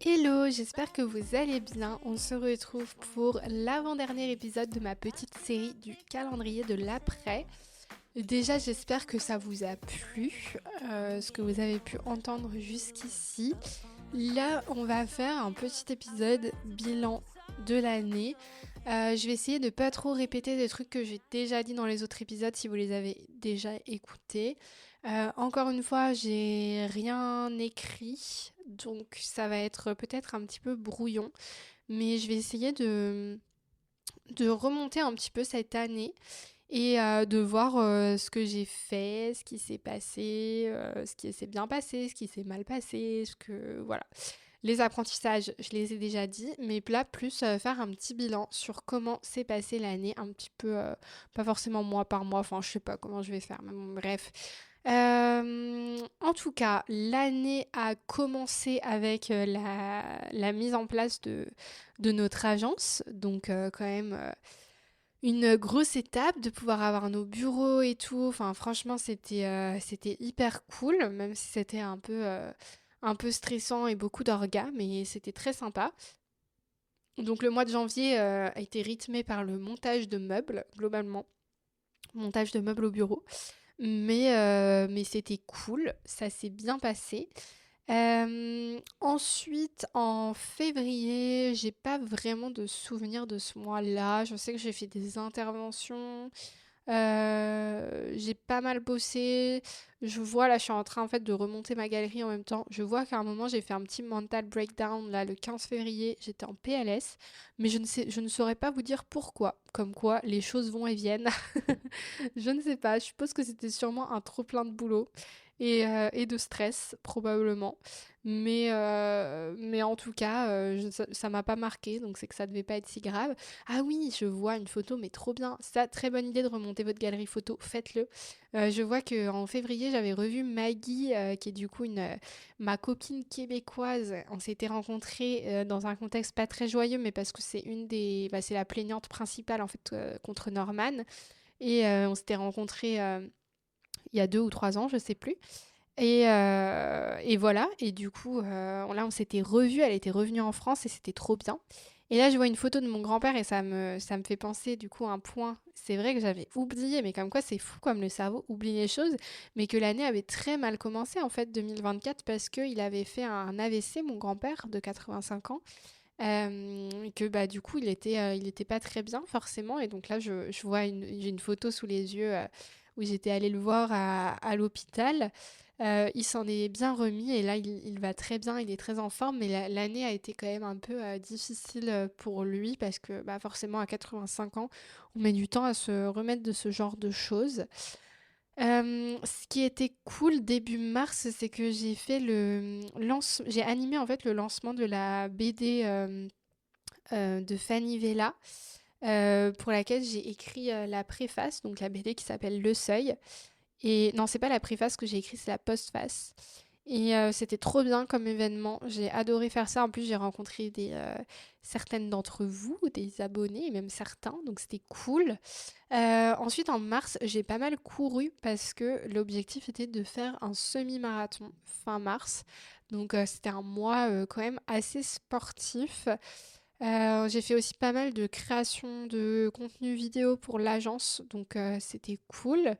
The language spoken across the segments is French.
Hello, j'espère que vous allez bien. On se retrouve pour l'avant-dernier épisode de ma petite série du calendrier de l'après. Déjà, j'espère que ça vous a plu, ce que vous avez pu entendre jusqu'ici. Là, on va faire un petit épisode bilan de l'année. Je vais essayer de pas trop répéter des trucs que j'ai déjà dit dans les autres épisodes si vous les avez déjà écoutés. Encore une fois, j'ai rien écrit, donc ça va être peut-être un petit peu brouillon, mais je vais essayer de remonter un petit peu cette année et de voir ce que j'ai fait, ce qui s'est passé, ce qui s'est bien passé, ce qui s'est mal passé, ce que... Voilà. Les apprentissages, je les ai déjà dit, mais là, plus faire un petit bilan sur comment s'est passée l'année, un petit peu, pas forcément mois par mois, enfin, je sais pas comment je vais faire, mais bon, bref. En tout cas, l'année a commencé avec la mise en place de notre agence, donc quand même une grosse étape de pouvoir avoir nos bureaux et tout. Enfin, franchement, c'était hyper cool, même si c'était un peu stressant et beaucoup d'orgas, mais c'était très sympa. Donc le mois de janvier a été rythmé par le montage de meubles, globalement. Montage de meubles au bureau. Mais c'était cool, ça s'est bien passé. Ensuite, en février, j'ai pas vraiment de souvenir de ce mois-là. Je sais que j'ai fait des interventions, j'ai pas mal bossé. Je vois, là, je suis en train en fait de remonter ma galerie en même temps. Je vois qu'à un moment, j'ai fait un petit mental breakdown là le 15 février. J'étais en PLS, mais je ne saurais pas vous dire pourquoi. Comme quoi, les choses vont et viennent. Je ne sais pas. Je suppose que c'était sûrement un trop plein de boulot et de stress probablement. Mais en tout cas, ça m'a pas marqué, donc c'est que ça devait pas être si grave. Ah oui, je vois une photo, mais trop bien. Ça, très bonne idée de remonter votre galerie photo, faites-le. Je vois que en février, j'avais revu Maggie, qui est du coup ma copine québécoise. On s'était rencontrés dans un contexte pas très joyeux, mais parce que c'est la plaignante principale en fait contre Norman. Et on s'était rencontrés il y a 2 ou 3 ans, je sais plus. Et voilà, et du coup, là, on s'était revus, elle était revenue en France et c'était trop bien. Et là, je vois une photo de mon grand-père et ça me fait penser du coup à un point. C'est vrai que j'avais oublié, mais comme quoi c'est fou comme le cerveau oublie les choses, mais que l'année avait très mal commencé en fait 2024 parce qu'il avait fait un AVC, mon grand-père de 85 ans, et que bah du coup il était pas très bien forcément. Et donc là, je vois j'ai une photo sous les yeux où j'étais allée le voir à l'hôpital. Il s'en est bien remis et là il va très bien, il est très en forme, mais l'année a été quand même un peu difficile pour lui parce que bah, forcément à 85 ans, on met du temps à se remettre de ce genre de choses. Ce qui était cool début mars, c'est que j'ai animé en fait le lancement de la BD de Fanny Vella, pour laquelle j'ai écrit la préface, donc la BD qui s'appelle Le Seuil. Et non, c'est pas la préface que j'ai écrit, c'est la postface. Et c'était trop bien comme événement. J'ai adoré faire ça. En plus, j'ai rencontré certaines d'entre vous, des abonnés, et même certains. Donc, c'était cool. Ensuite, en mars, j'ai pas mal couru parce que l'objectif était de faire un semi-marathon fin mars. Donc, c'était un mois quand même assez sportif. J'ai fait aussi pas mal de création de contenu vidéo pour l'agence. Donc, c'était cool.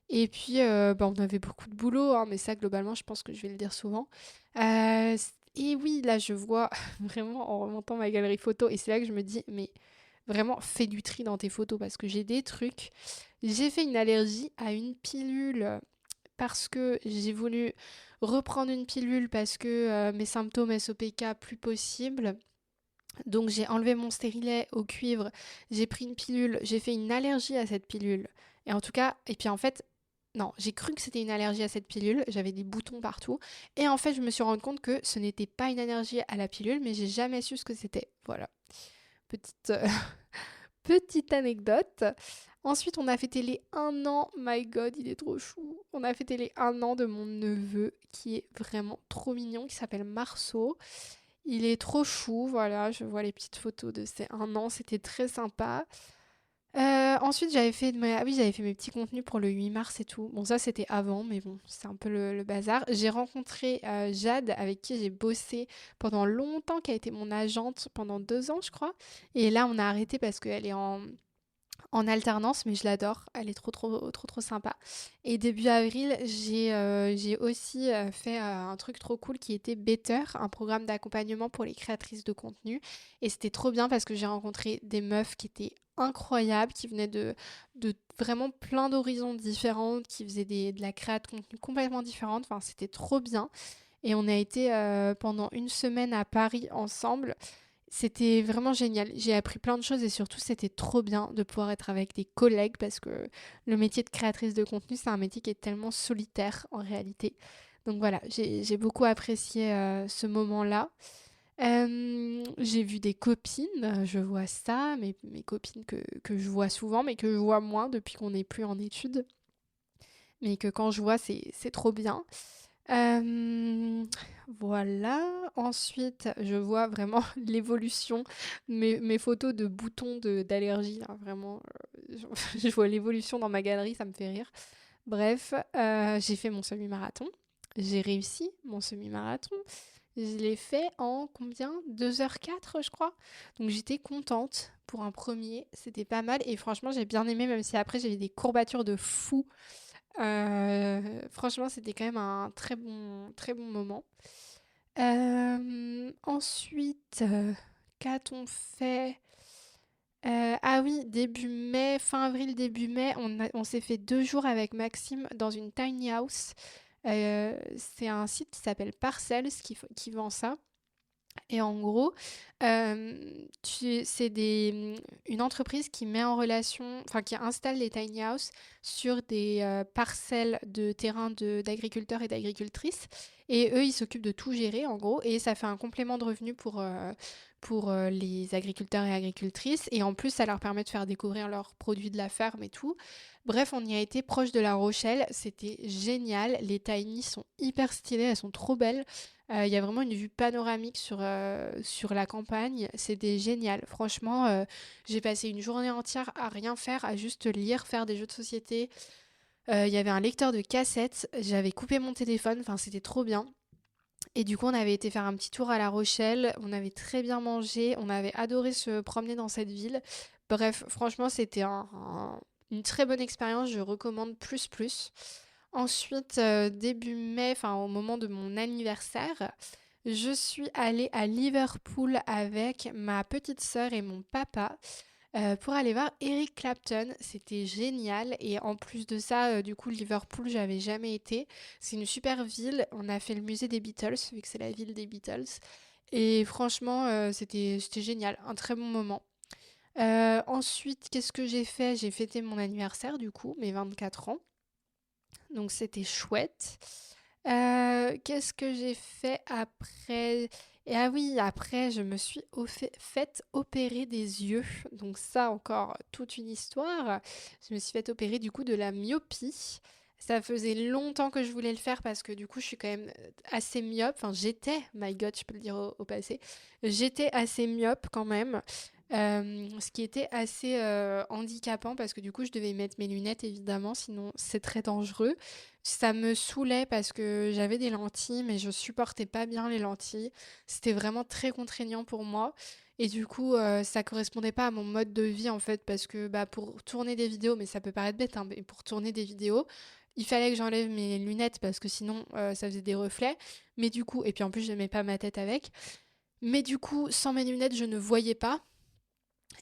Et puis, bah, on avait beaucoup de boulot, hein, mais ça, globalement, je pense que je vais le dire souvent. Et oui, là, je vois vraiment en remontant ma galerie photo, et c'est là que je me dis, mais vraiment, fais du tri dans tes photos parce que j'ai des trucs. J'ai fait une allergie à une pilule parce que j'ai voulu reprendre une pilule parce que mes symptômes SOPK plus possible. Donc j'ai enlevé mon stérilet au cuivre, j'ai pris une pilule, j'ai fait une allergie à cette pilule. Et en tout cas, et puis en fait, non, j'ai cru que c'était une allergie à cette pilule, j'avais des boutons partout. Et en fait, je me suis rendu compte que ce n'était pas une allergie à la pilule, mais j'ai jamais su ce que c'était. Voilà, petite, petite anecdote. Ensuite, on a fêté les 1 an. My God, il est trop chou. On a fêté les 1 an de mon neveu, qui est vraiment trop mignon, qui s'appelle Marceau. Il est trop chou, voilà, je vois les petites photos de ces 1 an, c'était très sympa. Ensuite, j'avais fait mes petits contenus pour le 8 mars et tout. Bon, ça, c'était avant, mais bon, c'est un peu le bazar. J'ai rencontré Jade, avec qui j'ai bossé pendant longtemps, qui a été mon agente pendant 2 ans, je crois. Et là, on a arrêté parce qu'elle est en alternance, mais je l'adore. Elle est trop, trop, trop, trop sympa. Et début avril, j'ai aussi fait un truc trop cool qui était Better, un programme d'accompagnement pour les créatrices de contenu. Et c'était trop bien parce que j'ai rencontré des meufs qui étaient incroyables, qui venaient de vraiment plein d'horizons différents, qui faisaient de la créa de contenu complètement différente. Enfin, c'était trop bien. Et on a été pendant une semaine à Paris ensemble. C'était vraiment génial. J'ai appris plein de choses et surtout, c'était trop bien de pouvoir être avec des collègues parce que le métier de créatrice de contenu, c'est un métier qui est tellement solitaire en réalité. Donc voilà, j'ai beaucoup apprécié ce moment-là. J'ai vu des copines, je vois ça, mes copines que je vois souvent, mais que je vois moins depuis qu'on n'est plus en études. Mais que quand je vois, c'est trop bien. Hem, voilà. Ensuite, je vois vraiment l'évolution, mes photos de boutons d'allergie, là, vraiment, je vois l'évolution dans ma galerie, ça me fait rire. Bref, j'ai fait mon semi-marathon. J'ai réussi mon semi-marathon. Je l'ai fait en combien? 2h04, je crois. Donc j'étais contente pour un premier, c'était pas mal et franchement, j'ai bien aimé, même si après j'ai eu des courbatures de fou. Franchement, c'était quand même un très bon moment. Ensuite, qu'a-t-on fait? Ah oui, début mai, fin avril, début mai, on s'est fait 2 jours avec Maxime dans une tiny house. C'est un site qui s'appelle Parcells qui vend ça. Et en gros, c'est une entreprise qui met en relation, enfin qui installe les tiny houses sur des parcelles de terrain d'agriculteurs et d'agricultrices. Et eux, ils s'occupent de tout gérer en gros. Et ça fait un complément de revenu pour les agriculteurs et agricultrices. Et en plus, ça leur permet de faire découvrir leurs produits de la ferme et tout. Bref, on y a été proche de La Rochelle. C'était génial. Les tiny sont hyper stylées, elles sont trop belles. Il y a vraiment une vue panoramique sur la campagne. C'était génial. Franchement, j'ai passé une journée entière à rien faire, à juste lire, faire des jeux de société. Il y avait un lecteur de cassettes. J'avais coupé mon téléphone. Enfin, c'était trop bien. Et du coup, on avait été faire un petit tour à La Rochelle. On avait très bien mangé. On avait adoré se promener dans cette ville. Bref, franchement, c'était une très bonne expérience. Je recommande plus plus. Ensuite, début mai, enfin au moment de mon anniversaire, je suis allée à Liverpool avec ma petite sœur et mon papa pour aller voir Eric Clapton. C'était génial. Et en plus de ça, du coup, Liverpool, j'avais jamais été. C'est une super ville. On a fait le musée des Beatles, vu que c'est la ville des Beatles. Et franchement, c'était génial. Un très bon moment. Ensuite, qu'est-ce que j'ai fait? J'ai fêté mon anniversaire, du coup, mes 24 ans. Donc c'était chouette. Qu'est-ce que j'ai fait après? Et ah oui, après, je me suis faite opérer des yeux. Donc ça, encore toute une histoire. Je me suis fait opérer du coup de la myopie. Ça faisait longtemps que je voulais le faire parce que du coup, je suis quand même assez myope. Enfin, j'étais, my God, je peux le dire au passé. J'étais assez myope quand même. Ce qui était assez handicapant parce que du coup, je devais mettre mes lunettes évidemment, sinon c'est très dangereux. Ça me saoulait parce que j'avais des lentilles, mais je supportais pas bien les lentilles. C'était vraiment très contraignant pour moi. Et du coup, ça correspondait pas à mon mode de vie en fait, parce que bah, pour tourner des vidéos, mais ça peut paraître bête, hein, mais pour tourner des vidéos, il fallait que j'enlève mes lunettes parce que sinon ça faisait des reflets. Mais du coup, et puis en plus, je mets pas ma tête avec. Mais du coup, sans mes lunettes, je ne voyais pas.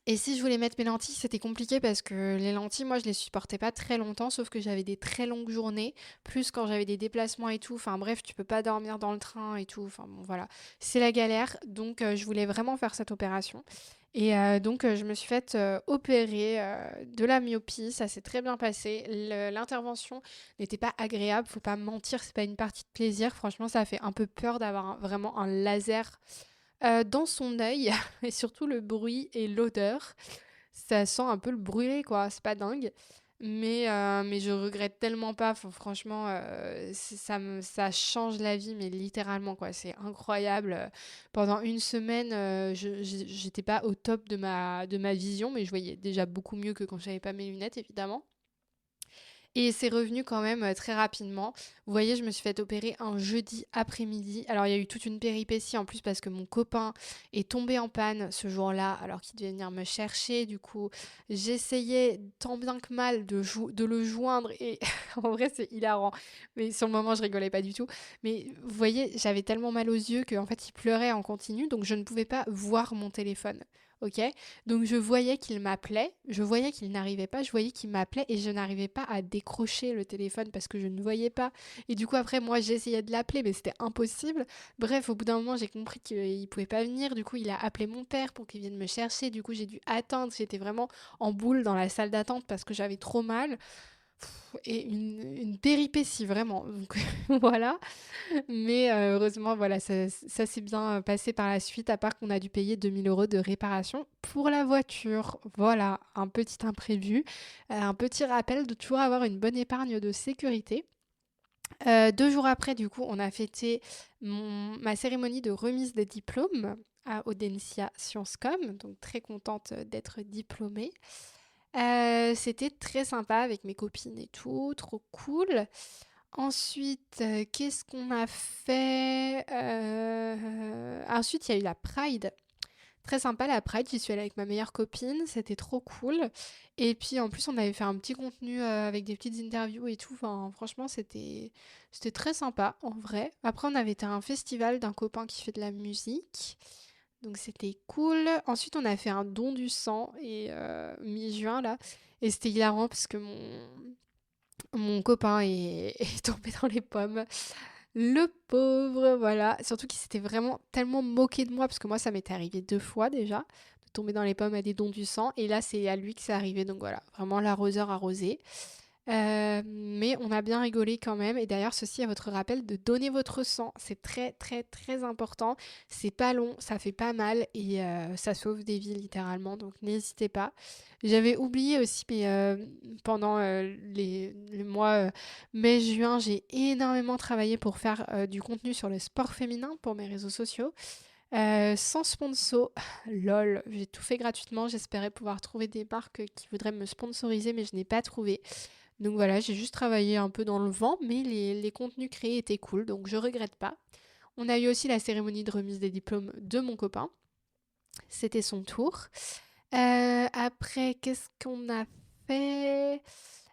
Et si je voulais mettre mes lentilles, c'était compliqué parce que les lentilles, moi, je les supportais pas très longtemps, sauf que j'avais des très longues journées, plus quand j'avais des déplacements et tout. Enfin bref, tu peux pas dormir dans le train et tout. Enfin bon, voilà, c'est la galère. Donc je voulais vraiment faire cette opération. Et donc je me suis faite opérer de la myopie. Ça s'est très bien passé. L'intervention n'était pas agréable, faut pas mentir, c'est pas une partie de plaisir. Franchement, ça a fait un peu peur d'avoir vraiment un laser dans son œil et surtout le bruit et l'odeur. Ça sent un peu le brûlé, quoi, c'est pas dingue. mais je regrette tellement pas. Franchement, ça change la vie, mais littéralement, quoi. C'est incroyable. Pendant une semaine, j'étais pas au top de ma vision, mais je voyais déjà beaucoup mieux que quand j'avais pas mes lunettes, évidemment. Et c'est revenu quand même très rapidement. Vous voyez, je me suis fait opérer un jeudi après-midi. Alors, il y a eu toute une péripétie en plus parce que mon copain est tombé en panne ce jour-là alors qu'il devait venir me chercher. Du coup, j'essayais tant bien que mal de le joindre et en vrai, c'est hilarant. Mais sur le moment, je rigolais pas du tout. Mais vous voyez, j'avais tellement mal aux yeux qu'en fait, il pleurait en continu, donc je ne pouvais pas voir mon téléphone. Ok, donc je voyais qu'il m'appelait, je voyais qu'il n'arrivait pas, je voyais qu'il m'appelait et je n'arrivais pas à décrocher le téléphone parce que je ne voyais pas. Et du coup après moi j'essayais de l'appeler mais c'était impossible. Bref, au bout d'un moment j'ai compris qu'il pouvait pas venir, du coup il a appelé mon père pour qu'il vienne me chercher, du coup j'ai dû attendre, j'étais vraiment en boule dans la salle d'attente parce que j'avais trop mal. Et une péripétie vraiment. Donc voilà. Mais heureusement, voilà, ça s'est bien passé par la suite, à part qu'on a dû payer 2 000 € de réparation pour la voiture. Voilà, un petit imprévu, un petit rappel de toujours avoir une bonne épargne de sécurité. 2 jours après, du coup, on a fêté ma cérémonie de remise des diplômes à Audencia Sciences Com, donc très contente d'être diplômée. C'était très sympa avec mes copines et tout, trop cool. Ensuite, qu'est-ce qu'on a fait? Ensuite, il y a eu la Pride. Très sympa la Pride, j'y suis allée avec ma meilleure copine, c'était trop cool. Et puis en plus, on avait fait un petit contenu avec des petites interviews et tout. Enfin, franchement, c'était très sympa en vrai. Après, on avait été à un festival d'un copain qui fait de la musique. Donc c'était cool. Ensuite, on a fait un don du sang et mi-juin là. Et c'était hilarant parce que mon copain est tombé dans les pommes. Le pauvre, voilà. Surtout qu'il s'était vraiment tellement moqué de moi, parce que moi, ça m'était arrivé 2 fois déjà, de tomber dans les pommes à des dons du sang. Et là, c'est à lui que c'est arrivé. Donc voilà, vraiment l'arroseur arrosé. Mais on a bien rigolé quand même. Et d'ailleurs, ceci est votre rappel de donner votre sang. C'est très, très, très important. C'est pas long, ça fait pas mal et ça sauve des vies littéralement. Donc n'hésitez pas. J'avais oublié aussi, mais pendant les mois mai-juin, j'ai énormément travaillé pour faire du contenu sur le sport féminin pour mes réseaux sociaux. Sans sponsor, lol, j'ai tout fait gratuitement. J'espérais pouvoir trouver des marques qui voudraient me sponsoriser, mais je n'ai pas trouvé. Donc voilà, j'ai juste travaillé un peu dans le vent, mais les contenus créés étaient cool, donc je regrette pas. On a eu aussi la cérémonie de remise des diplômes de mon copain. C'était son tour. Après, qu'est-ce qu'on a fait?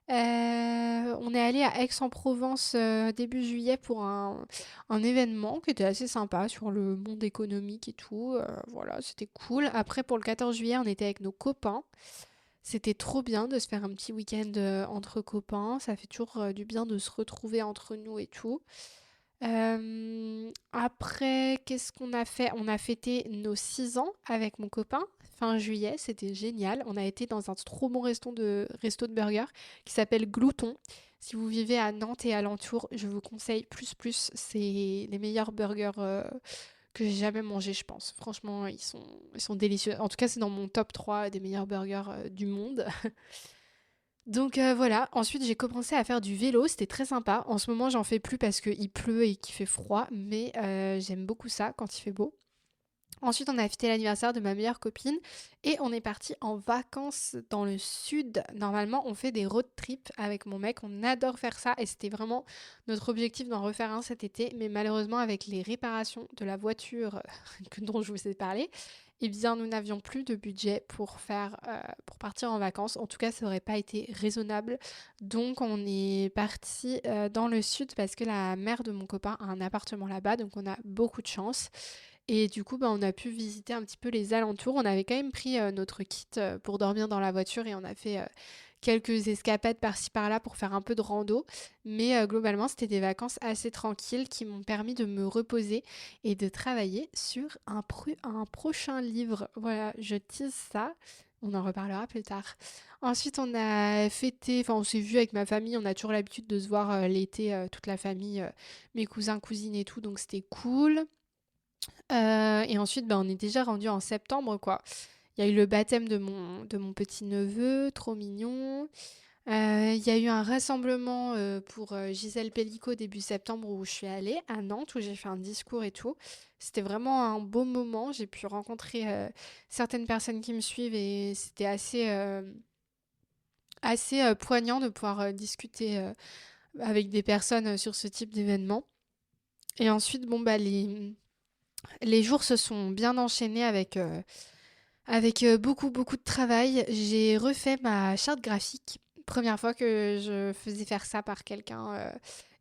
On est allé à Aix-en-Provence début juillet pour un événement qui était assez sympa sur le monde économique et tout. Voilà, c'était cool. Après, pour le 14 juillet, on était avec nos copains. C'était trop bien de se faire un petit week-end entre copains. Ça fait toujours du bien de se retrouver entre nous et tout. Après, qu'est-ce qu'on a fait? On a fêté nos 6 ans avec mon copain fin juillet. C'était génial. On a été dans un trop bon resto de burger qui s'appelle Glouton. Si vous vivez à Nantes et alentour, je vous conseille plus plus. C'est les meilleurs burgers que j'ai jamais mangés, je pense. Franchement, ils sont délicieux. En tout cas, c'est dans mon top 3 des meilleurs burgers du monde. Donc voilà, ensuite j'ai commencé à faire du vélo, c'était très sympa. En ce moment j'en fais plus parce qu'il pleut et qu'il fait froid, mais j'aime beaucoup ça quand il fait beau. Ensuite on a fêté l'anniversaire de ma meilleure copine et on est parti en vacances dans le sud. Normalement on fait des road trips avec mon mec, on adore faire ça et c'était vraiment notre objectif d'en refaire un cet été. Mais malheureusement avec les réparations de la voiture dont je vous ai parlé, eh bien, nous n'avions plus de budget pour partir en vacances. En tout cas, ça n'aurait pas été raisonnable. Donc, on est parti dans le sud parce que la mère de mon copain a un appartement là-bas. Donc, on a beaucoup de chance. Et du coup, bah, on a pu visiter un petit peu les alentours. On avait quand même pris notre kit pour dormir dans la voiture et on a fait quelques escapades par-ci par-là pour faire un peu de rando. Mais globalement, c'était des vacances assez tranquilles qui m'ont permis de me reposer et de travailler sur un prochain livre. Voilà, je tease ça. On en reparlera plus tard. Ensuite, on a fêté, enfin, on s'est vu avec ma famille. On a toujours l'habitude de se voir l'été, toute la famille, mes cousins, cousines et tout. Donc, c'était cool. Et ensuite, ben, on est déjà rendu en septembre, quoi. Il y a eu le baptême de mon petit-neveu, trop mignon. Il y a eu un rassemblement pour Gisèle Pellicot début septembre où je suis allée à Nantes, où j'ai fait un discours et tout. C'était vraiment un beau moment. J'ai pu rencontrer certaines personnes qui me suivent et c'était assez poignant de pouvoir discuter avec des personnes sur ce type d'événement. Et ensuite, bon, bah, les jours se sont bien enchaînés avec beaucoup, beaucoup de travail. J'ai refait ma charte graphique. Première fois que je faisais faire ça par quelqu'un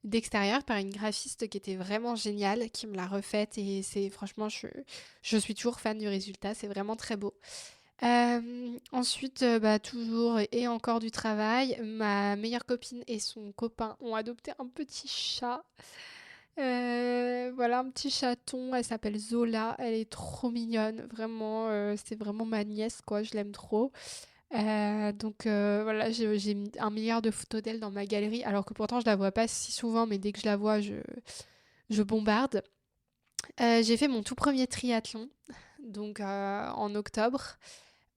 d'extérieur, par une graphiste qui était vraiment géniale, qui me l'a refaite et c'est franchement, je suis toujours fan du résultat, c'est vraiment très beau. Ensuite, bah, toujours et encore du travail. Ma meilleure copine et son copain ont adopté un petit chat. Voilà, un petit chaton, elle s'appelle Zola, elle est trop mignonne, vraiment, c'est vraiment ma nièce, quoi, je l'aime trop. Donc voilà, j'ai mis 1 milliard de photos d'elle dans ma galerie, alors que pourtant je la vois pas si souvent, mais dès que je la vois, je bombarde. J'ai fait mon tout premier triathlon, donc en octobre.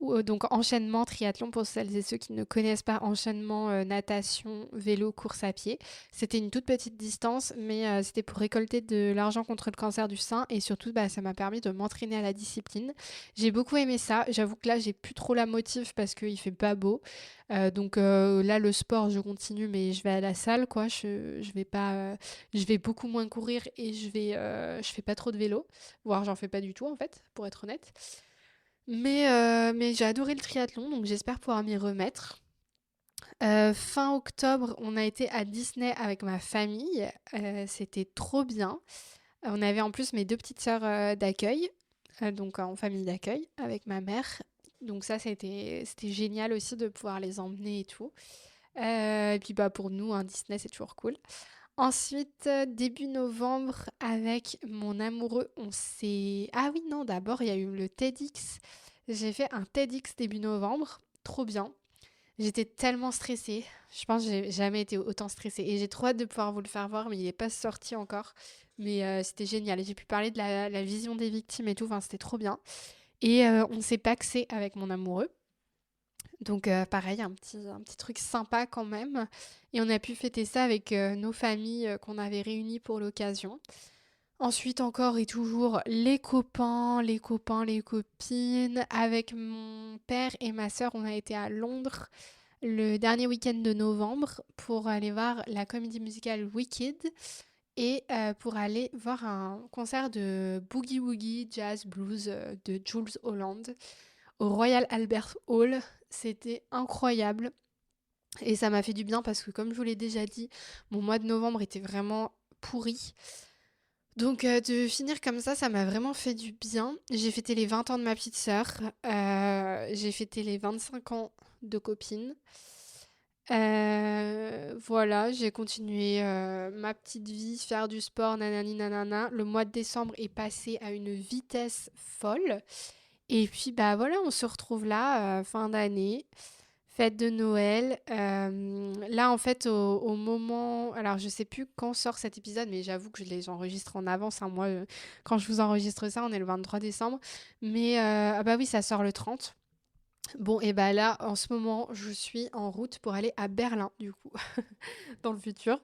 Donc enchaînement triathlon pour celles et ceux qui ne connaissent pas enchaînement natation, vélo, course à pied. C'était une toute petite distance mais c'était pour récolter de l'argent contre le cancer du sein et surtout bah, ça m'a permis de m'entraîner à la discipline. J'ai beaucoup aimé ça. J'avoue que là j'ai plus trop la motive parce qu'il fait pas beau. Donc là le sport je continue mais je vais à la salle quoi. Je vais pas, je vais beaucoup moins courir et je fais pas trop de vélo. Voire j'en fais pas du tout en fait pour être honnête. Mais j'ai adoré le triathlon, donc j'espère pouvoir m'y remettre. Fin octobre, on a été à Disney avec ma famille. C'était trop bien. On avait en plus mes deux petites sœurs d'accueil, donc en famille d'accueil avec ma mère. Donc ça, c'était génial aussi de pouvoir les emmener et tout. Et puis bah pour nous, un Disney, c'est toujours cool. Ensuite, début novembre, avec mon amoureux, on s'est... Ah oui, non, d'abord, il y a eu le TEDx. J'ai fait un TEDx début novembre. Trop bien. J'étais tellement stressée. Je pense que j'ai jamais été autant stressée. Et j'ai trop hâte de pouvoir vous le faire voir, mais il n'est pas sorti encore. Mais c'était génial. J'ai pu parler de la vision des victimes et tout. Enfin, c'était trop bien. Et on s'est paxé avec mon amoureux. Donc pareil, un petit truc sympa quand même. Et on a pu fêter ça avec nos familles qu'on avait réunies pour l'occasion. Ensuite encore et toujours les copains, les copains, les copines. Avec mon père et ma sœur, on a été à Londres le dernier week-end de novembre pour aller voir la comédie musicale Wicked et pour aller voir un concert de boogie woogie jazz blues de Jules Holland au Royal Albert Hall. C'était incroyable et ça m'a fait du bien parce que comme je vous l'ai déjà dit, mon mois de novembre était vraiment pourri. Donc de finir comme ça m'a vraiment fait du bien. J'ai fêté les 20 ans de ma petite sœur, j'ai fêté les 25 ans de copine. Voilà, j'ai continué ma petite vie, faire du sport, nanani nanana. Le mois de décembre est passé à une vitesse folle. Et puis bah voilà, on se retrouve là, fin d'année, fête de Noël. Là en fait au moment, alors je sais plus quand sort cet épisode, mais j'avoue que je les enregistre en avance, hein. Moi, quand je vous enregistre ça, on est le 23 décembre. Mais ah bah oui, ça sort le 30. Bon, et bah là, en ce moment, je suis en route pour aller à Berlin, du coup, dans le futur.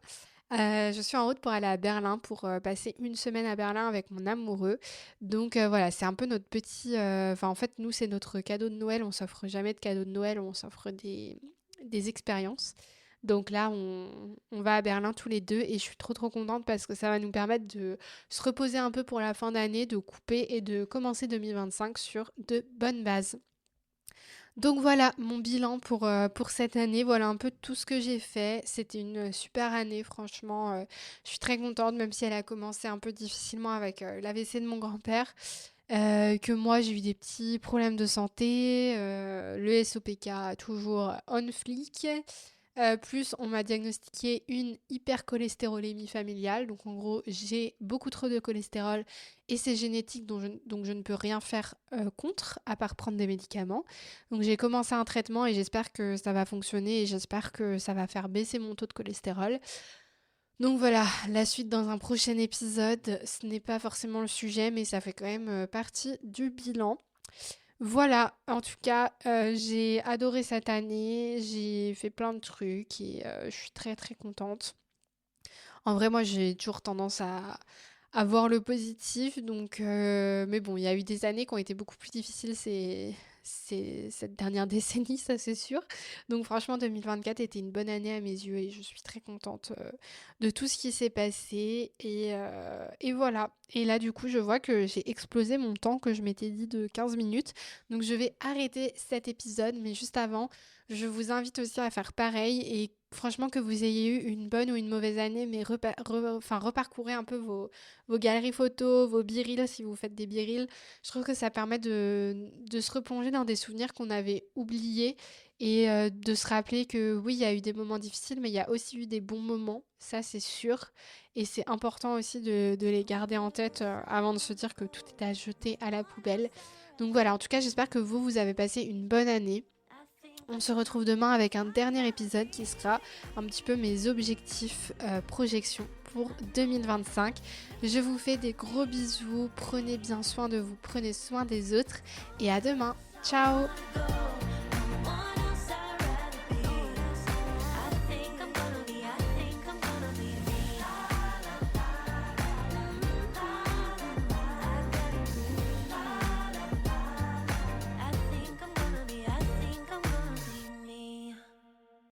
Je suis en route pour aller à Berlin, pour passer une semaine à Berlin avec mon amoureux. Donc voilà, c'est un peu notre petit... Enfin, en fait, nous, c'est notre cadeau de Noël. On s'offre jamais de cadeau de Noël, on s'offre des expériences. Donc là, on va à Berlin tous les deux et je suis trop trop contente parce que ça va nous permettre de se reposer un peu pour la fin d'année, de couper et de commencer 2025 sur de bonnes bases. Donc voilà mon bilan pour cette année. Voilà un peu tout ce que j'ai fait. C'était une super année, franchement. Je suis très contente, même si elle a commencé un peu difficilement avec l'AVC de mon grand-père. Que moi, j'ai eu des petits problèmes de santé. Le SOPK toujours on flic. Plus, on m'a diagnostiqué une hypercholestérolémie familiale. Donc, en gros, j'ai beaucoup trop de cholestérol et c'est génétique, donc je ne peux rien faire contre, à part prendre des médicaments. Donc, j'ai commencé un traitement et j'espère que ça va fonctionner et j'espère que ça va faire baisser mon taux de cholestérol. Donc voilà, la suite dans un prochain épisode. Ce n'est pas forcément le sujet, mais ça fait quand même partie du bilan. Voilà, en tout cas, j'ai adoré cette année, j'ai fait plein de trucs et je suis très, très contente. En vrai, moi, j'ai toujours tendance à voir le positif, donc mais bon, il y a eu des années qui ont été beaucoup plus difficiles cette dernière décennie, ça c'est sûr. Donc franchement, 2024 était une bonne année à mes yeux et je suis très contente de tout ce qui s'est passé et voilà. Et là, du coup, je vois que j'ai explosé mon temps que je m'étais dit de 15 minutes. Donc je vais arrêter cet épisode, mais juste avant, je vous invite aussi à faire pareil et franchement que vous ayez eu une bonne ou une mauvaise année, mais enfin, reparcourez un peu vos galeries photos, vos b-reels si vous faites des b-reels. Je trouve que ça permet de se replonger dans des souvenirs qu'on avait oubliés et de se rappeler que oui, il y a eu des moments difficiles, mais il y a aussi eu des bons moments, ça c'est sûr. Et c'est important aussi de les garder en tête avant de se dire que tout est à jeter à la poubelle. Donc voilà, en tout cas, j'espère que vous avez passé une bonne année. On se retrouve demain avec un dernier épisode qui sera un petit peu mes objectifs projections pour 2025. Je vous fais des gros bisous, prenez bien soin de vous, prenez soin des autres et à demain. Ciao!